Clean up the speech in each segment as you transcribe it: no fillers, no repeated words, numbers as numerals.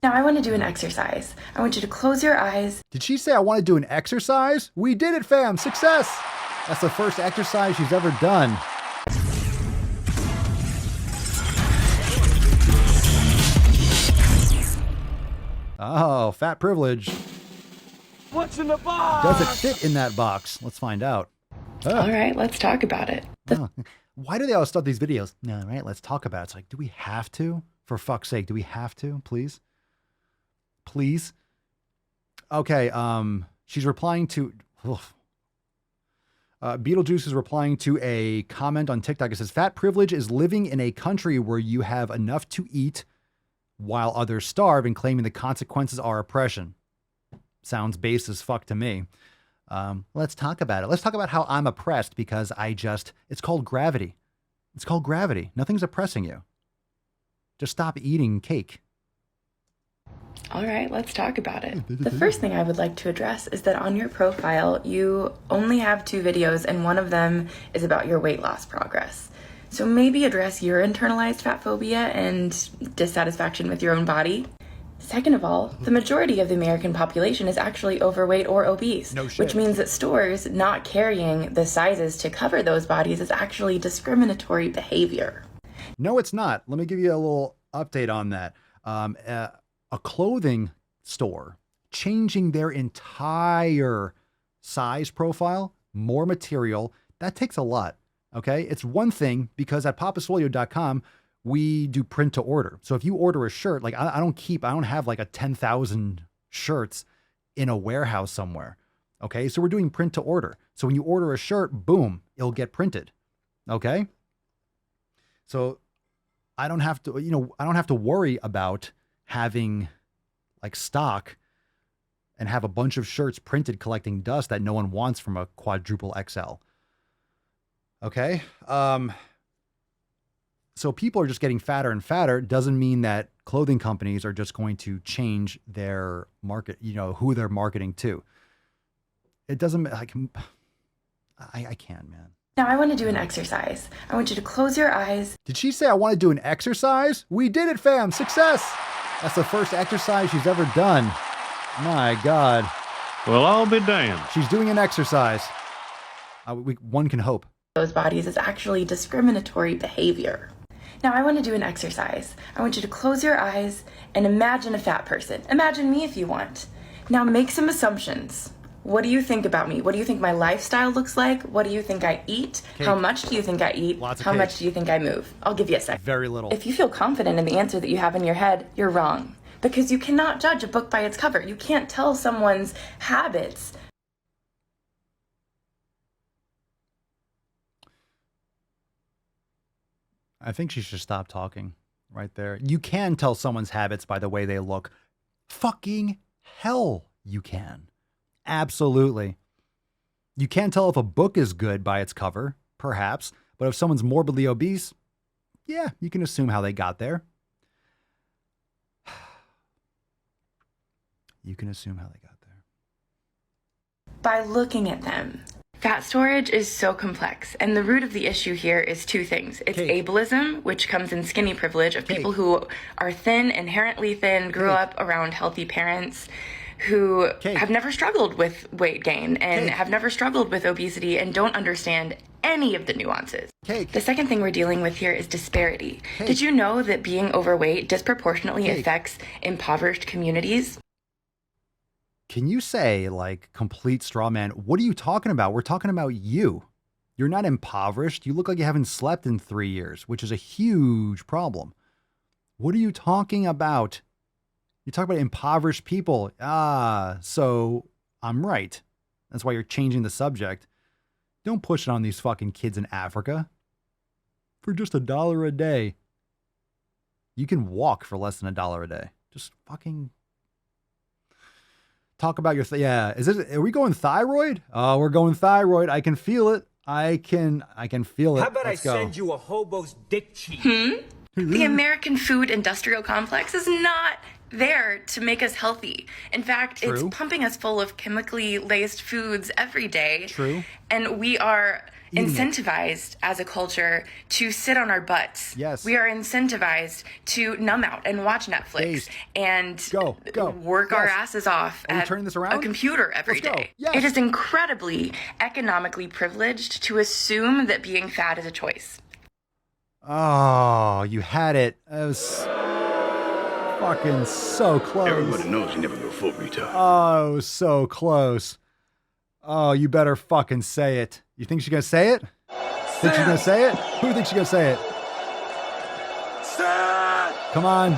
Now I want to do an exercise. I want you to close your eyes. Did she say I want to do an exercise? We did it, fam. Success. That's the first exercise she's ever done. Oh, fat privilege. What's in the box? Does it fit in that box? Let's find out. Oh. All right, let's talk about it. Oh. Why do they always start these videos? No, right? Let's talk about it. It's like, do we have to? For fuck's sake, do we have to? Please? Please? Okay, she's replying to... Beetlejuice is replying to a comment on TikTok. It says, fat privilege is living in a country where you have enough to eat while others starve and claiming the consequences are oppression. Sounds base as fuck to me. Let's talk about it. Let's talk about how I'm oppressed because it's called gravity. It's called gravity. Nothing's oppressing you. Just stop eating cake. All right, let's talk about it. The first thing I would like to address is that on your profile, you only have 2 videos and one of them is about your weight loss progress. So maybe address your internalized fat phobia and dissatisfaction with your own body. Second of all, the majority of the American population is actually overweight or obese, which means that stores not carrying the sizes to cover those bodies is actually discriminatory behavior. No, it's not. Let me give you a little update on that. A clothing store changing their entire size profile, more material, that takes a lot. Okay. It's one thing because at papasolio.com, we do print to order. So if you order a shirt, like I don't have like a 10,000 shirts in a warehouse somewhere. Okay. So we're doing print to order. So when you order a shirt, boom, it'll get printed. Okay. So I don't have to worry about having like stock and have a bunch of shirts printed collecting dust that no one wants from a quadruple XL. Okay. So people are just getting fatter and fatter. Doesn't mean that clothing companies are just going to change their market, who they're marketing to. It doesn't like, I can't, man. Now I want to do an exercise. I want you to close your eyes. Did she say I want to do an exercise? We did it, fam. Success. That's the first exercise she's ever done. My God. Well, I'll be damned. She's doing an exercise. One can hope. Those bodies is actually discriminatory behavior. Now I want to do an exercise. I want you to close your eyes and imagine a fat person. Imagine me if you want. Now make some assumptions. What do you think about me? What do you think my lifestyle looks like? What do you think I eat? Cake. How much do you think I eat? Lots of How cake. much do you think I move? I'll give you a second. Very little. If you feel confident in the answer that you have in your head, you're wrong. Because you cannot judge a book by its cover. You can't tell someone's habits. I think she should stop talking right there. You can tell someone's habits by the way they look. Fucking hell, you can. Absolutely. You can't tell if a book is good by its cover, perhaps, but if someone's morbidly obese, yeah, you can assume how they got there. You can assume how they got there. By looking at them. Fat storage is so complex, and the root of the issue here is 2 things. It's Cake. ableism, which comes in skinny privilege of Cake. people who are thin, inherently thin, grew up around healthy parents, who Cake. have never struggled with weight gain and Cake. have never struggled with obesity and don't understand any of the nuances. Cake. The second thing we're dealing with here is disparity. Cake. Did you know that being overweight disproportionately Cake. affects impoverished communities? Can you say, like, complete straw man? What are you talking about? We're talking about you. You're not impoverished. You look like you haven't slept in 3 years, which is a huge problem. What are you talking about? You talk about impoverished people. So I'm right. That's why you're changing the subject. Don't push it on these fucking kids in Africa. For just $1 a day. You can walk for less than $1 a day. Just fucking talk about your, are we going thyroid? Oh, we're going thyroid. I can feel it. I can feel it. How about Let's I go. send you a hobo's dick cheek? The American food industrial complex is not there to make us healthy. In fact, True. it's pumping us full of chemically laced foods every day. True. And we are incentivized as a culture to sit on our butts. Yes. We are incentivized to numb out and watch Netflix and work our asses off at turning this around? a computer every day. Yes. It is incredibly economically privileged to assume that being fat is a choice. Oh, you had it. It was fucking so close. Everybody knows you never go full retard. Oh, it was so close. Oh, you better fucking say it. You think she's gonna say it? Think she's gonna say it? Who thinks she's gonna say it? Come on.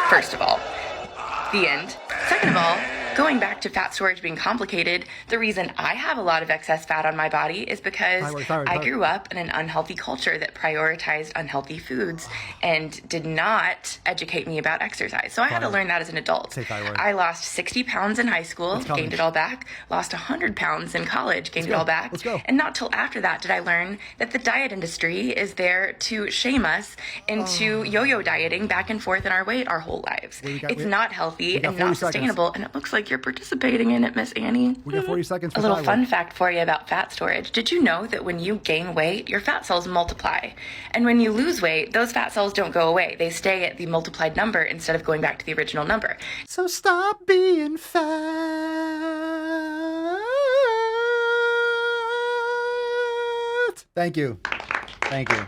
First of all, the end. Second of all, going back to fat storage being complicated, the reason I have a lot of excess fat on my body is because I grew up in an unhealthy culture that prioritized unhealthy foods and did not educate me about exercise. So I had to learn that as an adult. I lost 60 pounds in high school, gained it all back, lost 100 pounds in college, gained it all back. And not till after that did I learn that the diet industry is there to shame us into yo-yo dieting back and forth in our weight our whole lives. It's not healthy and not sustainable, and it looks like you're participating in it, Miss Annie. We got 40 seconds for a little fun fact for you about fat storage. Did you know that when you gain weight, your fat cells multiply? And when you lose weight, those fat cells don't go away. They stay at the multiplied number instead of going back to the original number. So stop being fat. Thank you. Thank you.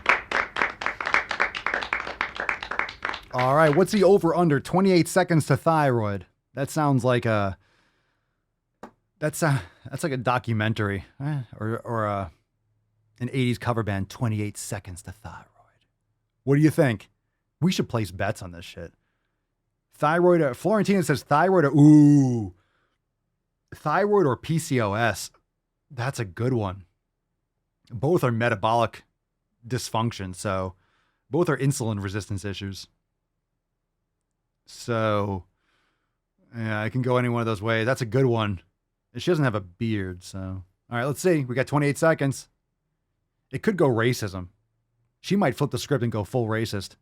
All right, what's the over-under? 28 seconds to thyroid. That sounds like that's like a documentary or an 80s cover band. 28 seconds to thyroid. What do you think? We should place bets on this shit. Thyroid. Florentina says thyroid. Thyroid or PCOS. That's a good one. Both are metabolic dysfunction, so both are insulin resistance issues. So. Yeah, I can go any one of those ways. That's a good one. And she doesn't have a beard, so. All right, let's see. We got 28 seconds. It could go racism. She might flip the script and go full racist.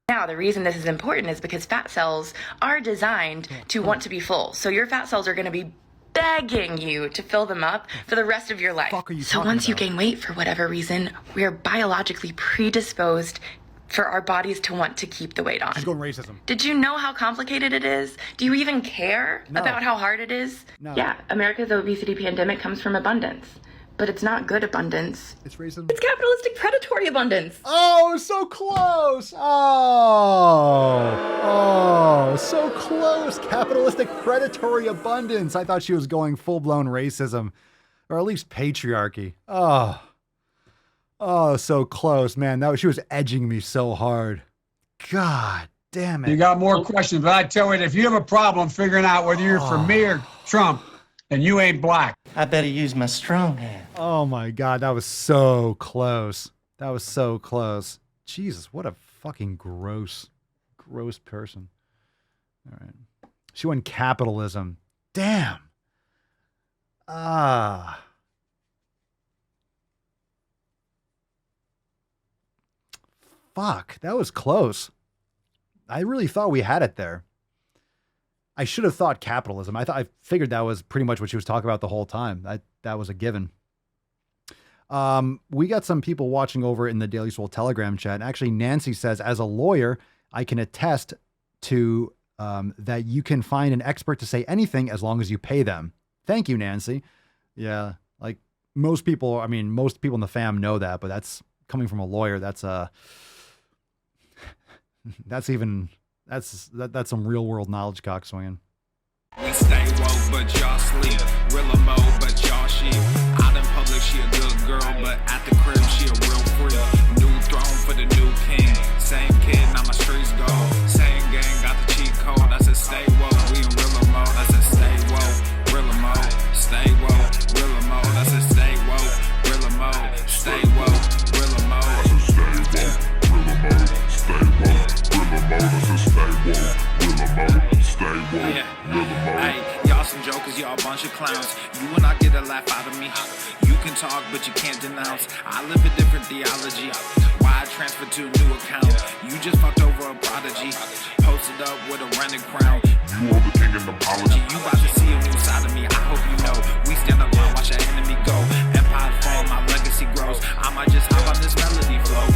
Now, the reason this is important is because fat cells are designed to want to be full. So your fat cells are going to be begging you to fill them up for the rest of your life. So once you gain weight for whatever reason, we are biologically predisposed for our bodies to want to keep the weight on. She's going racism. Did you know how complicated it is? Do you even care about how hard it is? No. Yeah, America's obesity pandemic comes from abundance. But it's not good abundance. It's racism. It's capitalistic predatory abundance. Oh, so close. Oh, so close. Capitalistic predatory abundance. I thought she was going full-blown racism, or at least patriarchy. Oh, so close, man. She was edging me so hard. God damn it. You got more questions, but I tell you, if you have a problem figuring out whether you're for me or Trump, and you ain't black. I better use my strong hand. Oh my God, that was so close. That was so close. Jesus, what a fucking gross person. All right. She went capitalism. Damn. Fuck, that was close. I really thought we had it there. I should have thought capitalism. I figured that was pretty much what she was talking about the whole time. That was a given. We got some people watching over in the Daily Soul Telegram chat. Actually, Nancy says, as a lawyer, I can attest to that you can find an expert to say anything as long as you pay them. Thank you, Nancy. Yeah, like most people in the fam know that, but that's coming from a lawyer. That's some real world knowledge cockswinging. We stay woke, but y'all sleep. Real mode, but y'all sheep. Out in public, she a good girl, but at the crib, she a real freak. New throne for the new king. Same kid, now my streets go. Same gang, got the cheat code. I said stay woke, we in real mode. I said stay woke, real mode. Stay woke, real mode. I said stay woke, real mode. Stay woke, real mode. I said stay woke, real mode. Stay woke, real mode. I said stay woke, real mode. Stay woke, real mode. Hey, y'all some jokers, y'all a bunch of clowns. You will not get a laugh out of me. You can talk, but you can't denounce. I live a different theology. Why I transferred to a new account? You just fucked over a prodigy. Posted up with a running crown. You are the king in the apology. You about to see a new side of me. I hope you know. We stand up and watch our enemy go. I might just hop on this melody flow.